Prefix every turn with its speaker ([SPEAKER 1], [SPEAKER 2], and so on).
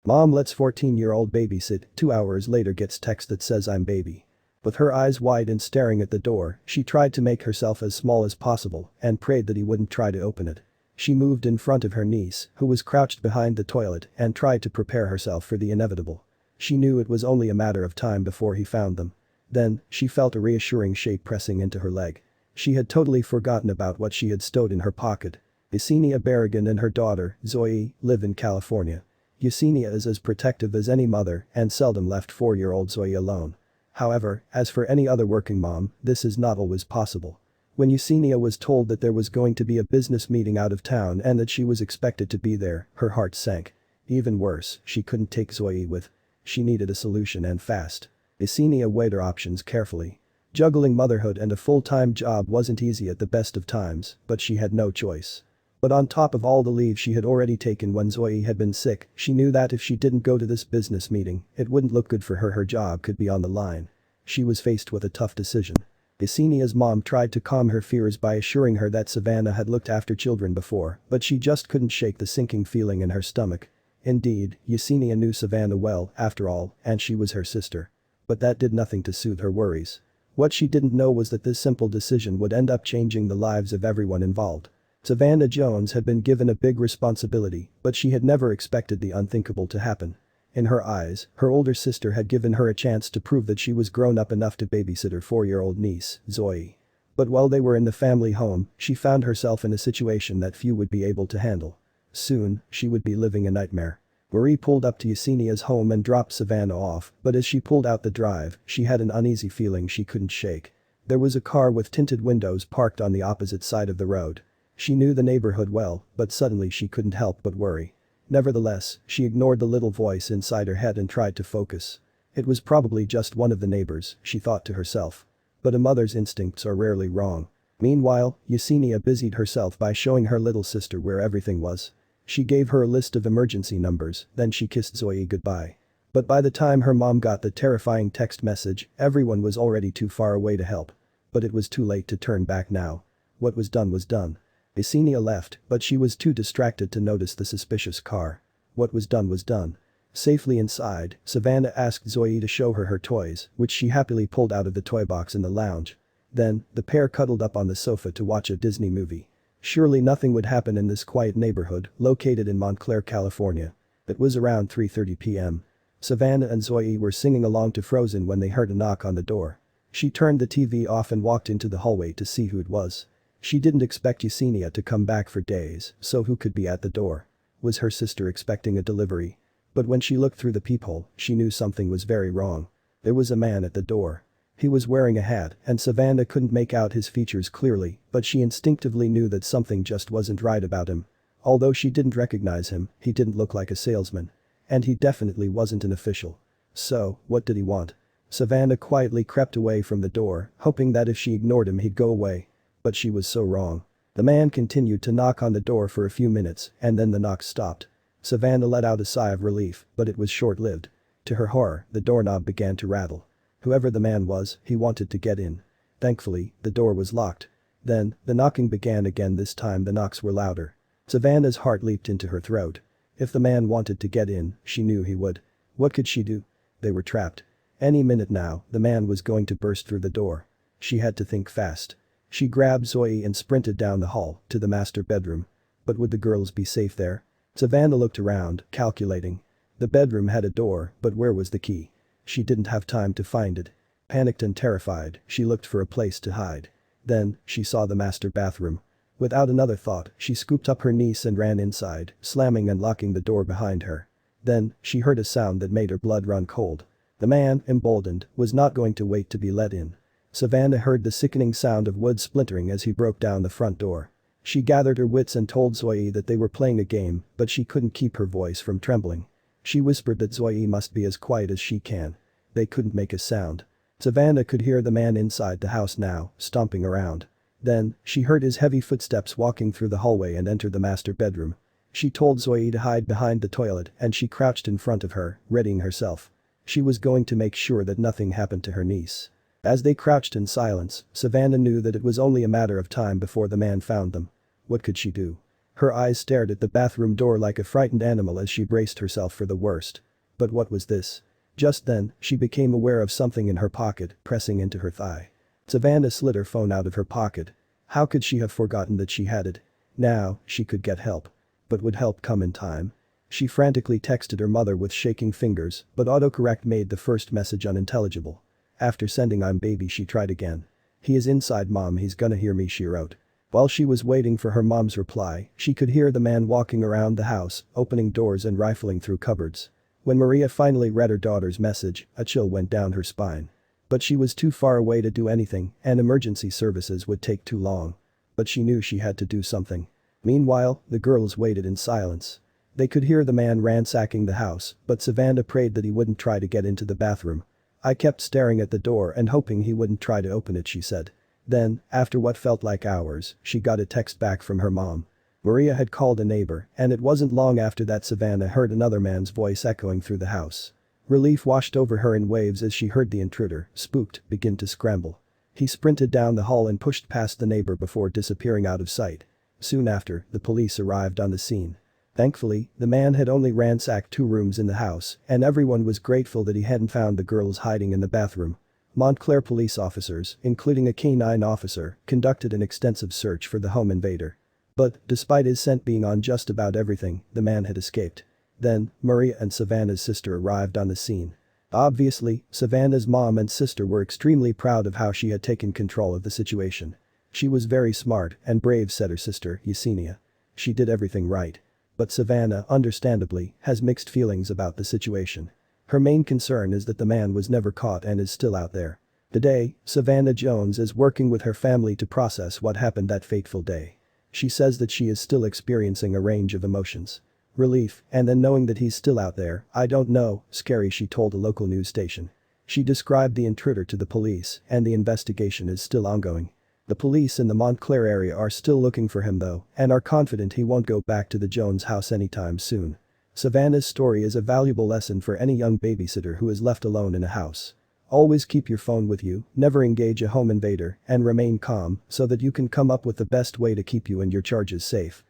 [SPEAKER 1] Mom lets 14-year-old babysit. 2 hours later gets text that says I'm baby. With her eyes wide and staring at the door, she tried to make herself as small as possible and prayed that he wouldn't try to open it. She moved in front of her niece, who was crouched behind the toilet, and tried to prepare herself for the inevitable. She knew it was only a matter of time before he found them. Then, she felt a reassuring shape pressing into her leg. She had totally forgotten about what she had stowed in her pocket. Yesenia Berrigan and her daughter, Zoe, live in California. Yesenia is as protective as any mother and seldom left 4-year-old Zoe alone. However, as for any other working mom, this is not always possible. When Yesenia was told that there was going to be a business meeting out of town and that she was expected to be there, her heart sank. Even worse, she couldn't take Zoe with. She needed a solution and fast. Yesenia weighed her options carefully. Juggling motherhood and a full-time job wasn't easy at the best of times, but she had no choice. But on top of all the leave she had already taken when Zoe had been sick, she knew that if she didn't go to this business meeting, it wouldn't look good for her. Her job could be on the line. She was faced with a tough decision. Yesenia's mom tried to calm her fears by assuring her that Savannah had looked after children before, but she just couldn't shake the sinking feeling in her stomach. Indeed, Yesenia knew Savannah well, after all, and she was her sister. But that did nothing to soothe her worries. What she didn't know was that this simple decision would end up changing the lives of everyone involved. Savannah Jones had been given a big responsibility, but she had never expected the unthinkable to happen. In her eyes, her older sister had given her a chance to prove that she was grown up enough to babysit her 4-year-old niece, Zoe. But while they were in the family home, she found herself in a situation that few would be able to handle. Soon, she would be living a nightmare. Marie pulled up to Yesenia's home and dropped Savannah off, but as she pulled out the drive, she had an uneasy feeling she couldn't shake. There was a car with tinted windows parked on the opposite side of the road. She knew the neighborhood well, but suddenly she couldn't help but worry. Nevertheless, she ignored the little voice inside her head and tried to focus. It was probably just one of the neighbors, she thought to herself. But a mother's instincts are rarely wrong. Meanwhile, Yesenia busied herself by showing her little sister where everything was. She gave her a list of emergency numbers, then she kissed Zoe goodbye. But by the time her mom got the terrifying text message, everyone was already too far away to help. But it was too late to turn back now. What was done was done. Yesenia left, but she was too distracted to notice the suspicious car. What was done was done. Safely inside, Savannah asked Zoe to show her toys, which she happily pulled out of the toy box in the lounge. Then, the pair cuddled up on the sofa to watch a Disney movie. Surely nothing would happen in this quiet neighborhood, located in Montclair, California. It was around 3:30 p.m. Savannah and Zoe were singing along to Frozen when they heard a knock on the door. She turned the TV off and walked into the hallway to see who it was. She didn't expect Yesenia to come back for days, so who could be at the door? Was her sister expecting a delivery? But when she looked through the peephole, she knew something was very wrong. There was a man at the door. He was wearing a hat, and Savannah couldn't make out his features clearly, but she instinctively knew that something just wasn't right about him. Although she didn't recognize him, he didn't look like a salesman. And he definitely wasn't an official. So, what did he want? Savannah quietly crept away from the door, hoping that if she ignored him he'd go away. But she was so wrong. The man continued to knock on the door for a few minutes, and then the knock stopped. Savannah let out a sigh of relief, but it was short-lived. To her horror, the doorknob began to rattle. Whoever the man was, he wanted to get in. Thankfully, the door was locked. Then, the knocking began again. This time the knocks were louder. Savannah's heart leaped into her throat. If the man wanted to get in, she knew he would. What could she do? They were trapped. Any minute now, the man was going to burst through the door. She had to think fast. She grabbed Zoe and sprinted down the hall, to the master bedroom. But would the girls be safe there? Savannah looked around, calculating. The bedroom had a door, but where was the key? She didn't have time to find it. Panicked and terrified, she looked for a place to hide. Then, she saw the master bathroom. Without another thought, she scooped up her niece and ran inside, slamming and locking the door behind her. Then, she heard a sound that made her blood run cold. The man, emboldened, was not going to wait to be let in. Savannah heard the sickening sound of wood splintering as he broke down the front door. She gathered her wits and told Zoe that they were playing a game, but she couldn't keep her voice from trembling. She whispered that Zoe must be as quiet as she can. They couldn't make a sound. Savannah could hear the man inside the house now, stomping around. Then, she heard his heavy footsteps walking through the hallway and entered the master bedroom. She told Zoe to hide behind the toilet and she crouched in front of her, readying herself. She was going to make sure that nothing happened to her niece. As they crouched in silence, Savannah knew that it was only a matter of time before the man found them. What could she do? Her eyes stared at the bathroom door like a frightened animal as she braced herself for the worst. But what was this? Just then, she became aware of something in her pocket, pressing into her thigh. Savannah slid her phone out of her pocket. How could she have forgotten that she had it? Now, she could get help. But would help come in time? She frantically texted her mother with shaking fingers, but autocorrect made the first message unintelligible. After sending "I'm baby," she tried again. "He is inside, Mom, he's gonna hear me," she wrote. While she was waiting for her mom's reply, she could hear the man walking around the house, opening doors and rifling through cupboards. When Maria finally read her daughter's message, a chill went down her spine. But she was too far away to do anything, and emergency services would take too long. But she knew she had to do something. Meanwhile, the girls waited in silence. They could hear the man ransacking the house, but Savannah prayed that he wouldn't try to get into the bathroom. "I kept staring at the door and hoping he wouldn't try to open it," she said. Then, after what felt like hours, she got a text back from her mom. Maria had called a neighbor, and it wasn't long after that Savannah heard another man's voice echoing through the house. Relief washed over her in waves as she heard the intruder, spooked, begin to scramble. He sprinted down the hall and pushed past the neighbor before disappearing out of sight. Soon after, the police arrived on the scene. Thankfully, the man had only ransacked 2 rooms in the house, and everyone was grateful that he hadn't found the girls hiding in the bathroom. Montclair police officers, including a canine officer, conducted an extensive search for the home invader. But, despite his scent being on just about everything, the man had escaped. Then, Maria and Savannah's sister arrived on the scene. Obviously, Savannah's mom and sister were extremely proud of how she had taken control of the situation. "She was very smart and brave," said her sister, Yesenia. "She did everything right." But Savannah, understandably, has mixed feelings about the situation. Her main concern is that the man was never caught and is still out there. Today, Savannah Jones is working with her family to process what happened that fateful day. She says that she is still experiencing a range of emotions. Relief, and then knowing that he's still out there, "I don't know, scary," she told a local news station. She described the intruder to the police, and the investigation is still ongoing. The police in the Montclair area are still looking for him though, and are confident he won't go back to the Jones house anytime soon. Savannah's story is a valuable lesson for any young babysitter who is left alone in a house. Always keep your phone with you, never engage a home invader, and remain calm so that you can come up with the best way to keep you and your charges safe.